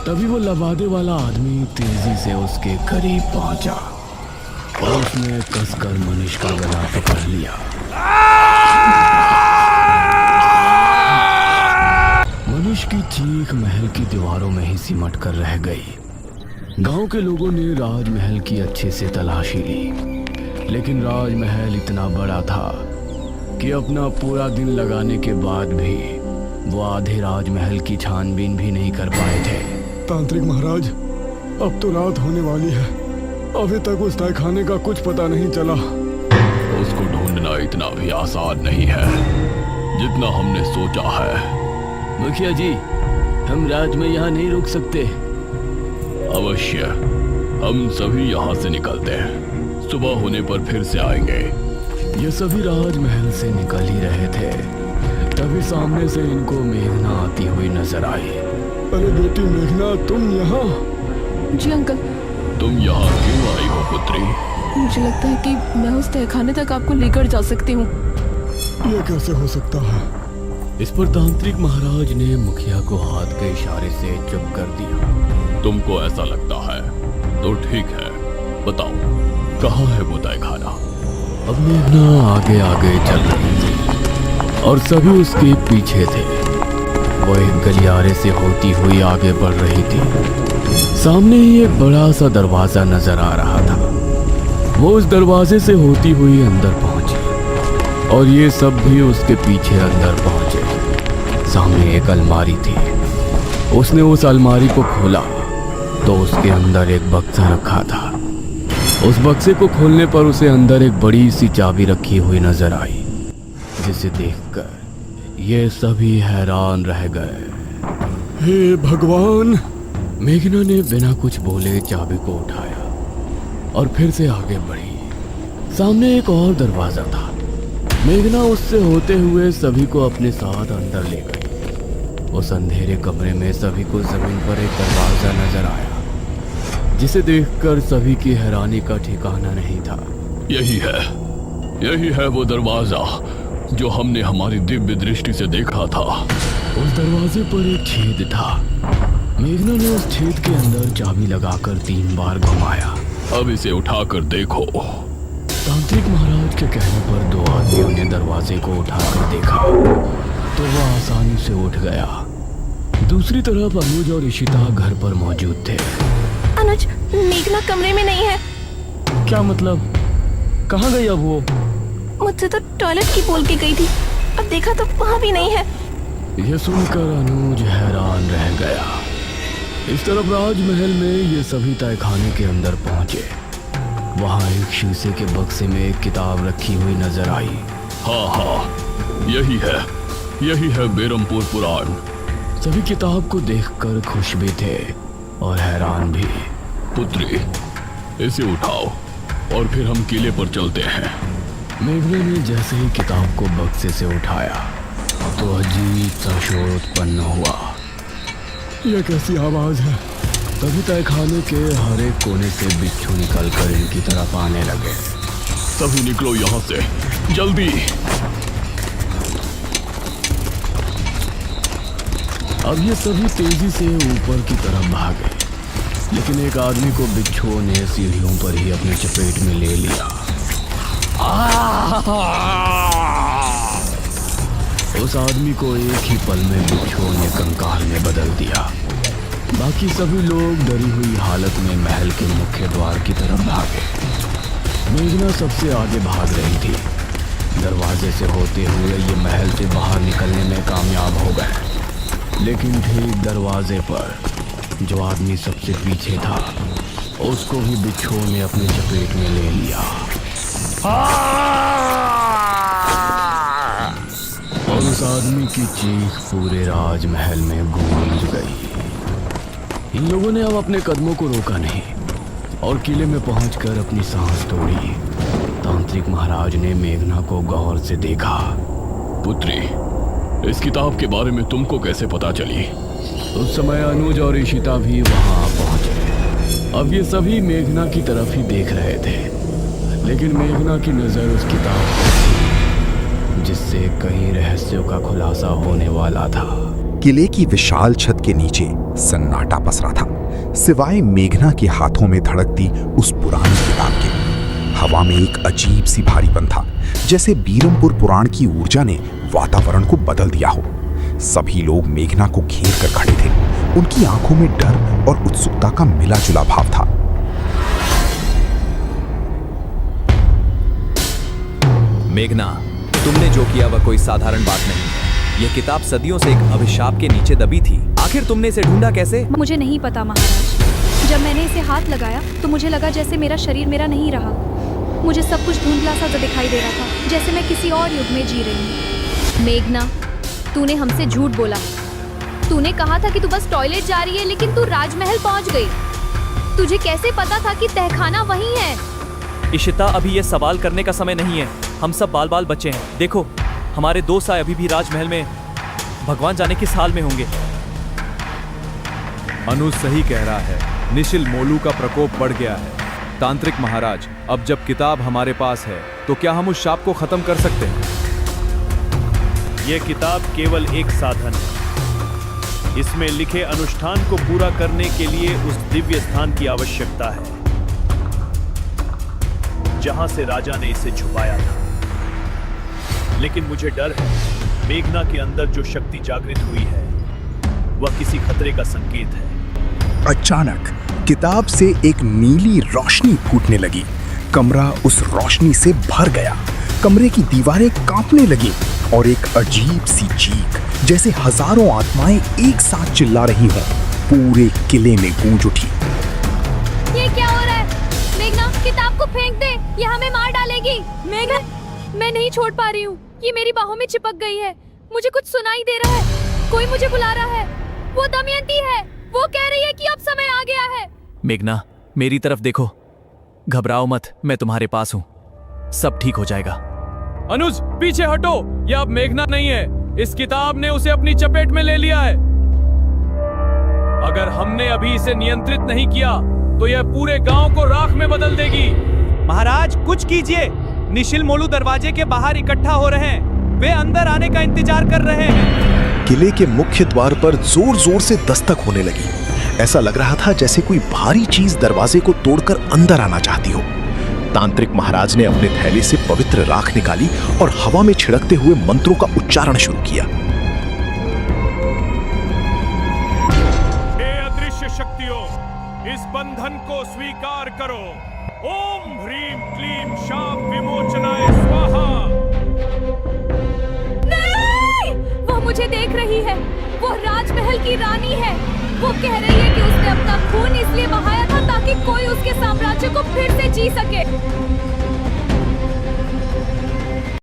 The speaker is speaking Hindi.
तभी वो लबादे वाला आदमी तेजी से उसके करीब पहुंचा और उसने कसकर मनीष का गला पकड़ लिया। मनीष की चीख महल की दीवारों में ही सिमट कर रह गई। गांव के लोगों ने राजमहल की अच्छे से तलाशी ली, लेकिन राजमहल इतना बड़ा था कि अपना पूरा दिन लगाने के बाद भी वो आधे राजमहल की छानबीन भी नहीं कर पाए थे। तांत्रिक महाराज, अब तो रात होने वाली है, अभी तक उस तहखाने का कुछ पता नहीं चला। उसको ढूंढना इतना भी आसान नहीं है जितना हमने सोचा है। मुखिया जी, हम रात में यहाँ नहीं रुक सकते। अवश्य, हम सभी यहाँ से निकलते हैं, सुबह होने पर फिर से आएंगे। ये सभी राजमहल से निकल ही रहे थे, तभी सामने से इनको मेघना आती हुई नजर आई। अरे बेटी मेघना, तुम यहाँ? जी अंकल। तुम यहाँ क्यों आई हो पुत्री? मुझे लगता है कि मैं उस तहखाने तक आपको लेकर जा सकती हूँ। ये कैसे हो सकता है? इस पर तांत्रिक महाराज ने मुखिया को हाथ के इशारे से चुप कर दिया। तुमको ऐसा लगता है तो ठीक है, बताओ कहाँ है वो तहखाना? अब मेघना आगे आगे चल रही थी और सभी उसके पीछे थे। वो एक गलियारे से होती हुई आगे बढ़ रही थी। सामने ही एक बड़ा सा दरवाजा नजर आ रहा था। वो उस दरवाजे से होती हुई अंदर पहुंची और ये सब भी उसके पीछे अंदर पहुंचे। सामने एक अलमारी थी। उसने उस अलमारी को खोला तो उसके अंदर एक बक्सा रखा था। उस बक्से को खोलने पर उसे अंदर एक बड़ी सी चाबी रखी हुई नजर आई, जिसे देखकर ये सभी हैरान रह गए। हे भगवान! मेघना ने बिना कुछ बोले चाबी को उठाया और फिर से आगे बढ़ी। सामने एक और दरवाजा था। मेघना उससे होते हुए सभी को अपने साथ अंदर ले गई। उस अंधेरे कमरे में सभी को जमीन पर एक दरवाजा नजर आया, जिसे देखकर सभी की हैरानी का ठिकाना नहीं था। यही है वो दरवाजा जो हमने हमारी दिव्य दृष्टि से देखा था। उस दरवाजे पर एक छेद था। मेघना ने उस छेद के अंदर चाबी लगाकर 3 बार घुमाया। अब इसे उठाकर देखो। तांत्रिक महाराज के कहने पर 2 आदमियों ने दरवाजे को उठाकर देखा तो वह आसानी से उठ गया। दूसरी तरफ अनुज और इशिता घर पर मौजूद थे। अनुज, मेघना कमरे में नहीं है। क्या मतलब? कहाँ गई अब वो? मुझसे तो टॉयलेट की बोल के गई थी, अब देखा तो वहाँ भी नहीं है। यह सुनकर अनुज हैरान रह गया। इस तरफ राजमहल में ये सभी तहखाने के अंदर पहुंचे। वहाँ एक शीशे के बक्से में एक किताब रखी हुई नजर आई। हाँ, यही है बेरमपुर पुराण। सभी किताब को देखकर खुश भी थे और हैरान भी। पुत्री, इसे उठाओ और फिर हम किले पर चलते हैं। मेघना ने जैसे ही किताब को बक्से से उठाया तो अजीब सा शोर उत्पन्न हुआ। यह कैसी आवाज है? तभी तहखाने के हर एक कोने से बिच्छू निकलकर इनकी तरफ आने लगे। सभी निकलो यहाँ से, जल्दी! अब ये सभी तेजी से ऊपर की तरफ भागे, लेकिन एक आदमी को बिच्छुओं ने सीढ़ियों पर ही अपने चपेट में ले लिया। उस आदमी को एक ही पल में बिच्छुओं ने कंकाल में बदल दिया। बाकी सभी लोग डरी हुई हालत में महल के मुख्य द्वार की तरफ भागे। मेघना सबसे आगे भाग रही थी। दरवाजे से होते हुए ये महल से बाहर निकलने में कामयाब हो गए, लेकिन ठीक दरवाजे पर जो आदमी सबसे पीछे था उसको भी बिच्छुओं ने अपने चपेट में ले लिया। और उस आदमी की चीख पूरे राजमहल में गूंज गई। इन लोगों ने अब अपने कदमों को रोका नहीं और किले में पहुंचकर अपनी सांस तोड़ी। तांत्रिक महाराज ने मेघना को गौर से देखा। पुत्री, इस किताब के बारे में तुमको कैसे पता चली? उस समय अनुज और इशिता भी वहां पहुंचे। अब ये सभी मेघना की तरफ ही देख रहे थे, लेकिन मेघना की नजर उस किताब पर थी जिससे कई रहस्यों का खुलासा होने वाला था। किले की विशाल छत के नीचे सन्नाटा पसरा था, सिवाय मेघना के हाथों में धड़कती उस पुरानी किताब के। हवा में एक अजीब सी भारीपन था, जैसे बीरमपुर पुराण की ऊर्जा ने वातावरण को बदल दिया हो। सभी लोग मेघना को घेर कर खड़े थे। उनकी आंखों में डर और उत्सुकता का मिला जुला भाव था। मेघना, तुमने जो किया वह कोई साधारण बात नहीं है। यह किताब सदियों से एक अभिशाप के नीचे दबी थी। आखिर तुमने इसे ढूंढा कैसे? मुझे नहीं पता महाराज। जब मैंने इसे हाथ लगाया तो मुझे लगा जैसे मेरा शरीर मेरा नहीं रहा। मुझे सब कुछ धुंधला सा दिखाई दे रहा था, जैसे मैं किसी और युग में जी रही हूँ। मेघना, तूने हमसे झूठ बोला। तूने कहा था कि तू बस टॉयलेट जा रही है, लेकिन तू राजमहल पहुंच गई। तुझे कैसे पता था कि तहखाना वहीं है? इशिता, अभी यह सवाल करने का समय नहीं है। हम सब बाल बाल बच्चे हैं। देखो, हमारे 2 साए अभी भी राजमहल में भगवान जाने किस हाल में होंगे। अनुज सही कह रहा है। निशिल मोलू का प्रकोप बढ़ गया है। तांत्रिक महाराज, अब जब किताब हमारे पास है तो क्या हम उस शाप को खत्म कर सकते हैं? यह किताब केवल एक साधन है। इसमें लिखे अनुष्ठान को पूरा करने के लिए उस दिव्य स्थान की आवश्यकता है जहां से राजा ने इसे छुपाया था। लेकिन मुझे डर है, मेघना के अंदर जो शक्ति जागृत हुई है वह किसी खतरे का संकेत है। अचानक किताब से एक नीली रोशनी फूटने लगी। कमरा उस रोशनी से भर गया। कमरे की दीवारें कांपने लगी और एक अजीब सी चीख, जैसे हजारों आत्माएं एक साथ चिल्ला रही हों, पूरे किले में गूंज उठी। ये क्या हो रहा है? मेघना, किताब को फेंक दे, ये हमें मार डालेगी। मेघना, मैं नहीं छोड़ पा रही हूँ। ये मेरी बाहों में चिपक गई है। मुझे कुछ सुनाई दे रहा है। कोई मुझे बुला रहा है। वो दमयंती है। वो कह रही है कि अब समय आ गया है। मेघना, मेरी तरफ देखो। घबराओ मत, मैं तुम्हारे पास हूं। सब ठीक हो जाएगा। अनुज, पीछे हटो। यह अब मेघना नहीं है। इस किताब ने उसे अपनी चपेट में ले लिया है। अगर हमने अभी इसे नियंत्रित नहीं किया तो यह पूरे गांव को राख में बदल देगी। महाराज, कुछ कीजिए। निशिल मोलू दरवाजे के बाहर इकट्ठा हो रहे हैं। वे अंदर आने का इंतजार कर रहे हैं। किले के मुख्य द्वार पर जोर जोर से दस्तक होने लगी। ऐसा लग रहा था जैसे कोई भारी चीज दरवाजे को तोड़कर अंदर आना चाहती हो। तांत्रिक महाराज ने अपने थैले से पवित्र राख निकाली और हवा में छिड़कते हुए मंत्रों का उच्चारण शुरू किया। हे अदृश्य शक्तियों, इस बंधन को स्वीकार करो। ओम ह्रीम क्लीम शाप विमोचनाय स्वाहा। नहीं! वो मुझे देख रही है। वो राजमहल की रानी है। वो कह रही है कि उसने अपना खून इसलिए बहाया था ताकि कोई उसके साम्राज्य को फिर से जी सके।